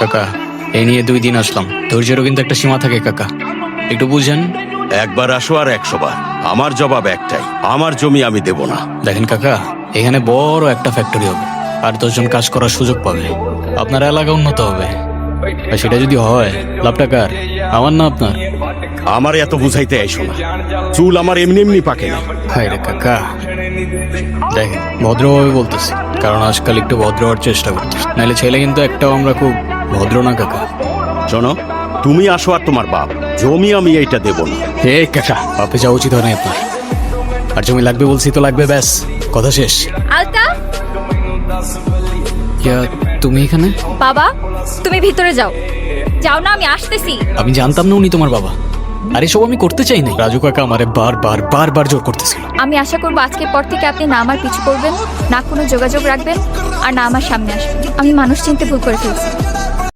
কাকা এই নিয়ে 2 দিন আসলাম, ধৈর্যেরও কিন্তু একটা সীমা থাকে কাকা, একটু বুঝেন। একবার আসো আর 100 বার। আমার জবাব একটাই, আমার জমি আমি দেব না। দেখেন কাকা, এখানে বড় একটা ফ্যাক্টরি হবে, আর 10 জন কাজ করার সুযোগ পাবে, আপনার এলাকা উন্নত হবে। আর সেটা যদি হয় লাভটা কার? আমার না আপনার? আমার এত বুঝাইতে আইসো না, চুল আমার এমনি এমনি পাকে না। হায় রে কাকা, দেখেন ভদ্রভাবে বলতেছি, কারণ আজকাল একটু ভদ্র হওয়ার চেষ্টা করতেছি, নাহলে ছেলে কিন্তু একটাও আমরা খুব ভদ্র না কাকা। শোনো, তুমি আসো আর তোমার বাপ, জমি আমি এইটা দেব না। হে কাকা, বাপে যাওয়া উচিত হয় না আপনার। আর জমি লাগবে বলছি তো লাগবে, ব্যাস কথা শেষ। আলতা, ইয়া, তুমি এখানে? বাবা তুমি ভিতরে যাও। যাও না, আমি আসতেছি। আমি জানতাম না উনি তোমার বাবা। আর এসব আমি করতে চাই না। রাজু কাকা আমারে বারবার জোর করতেছিল। আমি আশা করবো আজকের পর থেকে আপনি না আমার পিছু করবেন, না কোনো যোগাযোগ রাখবেন, আর না আমার সামনে আসবেন। আমি মানুষ চিনতে ভুল করে ফেলছি।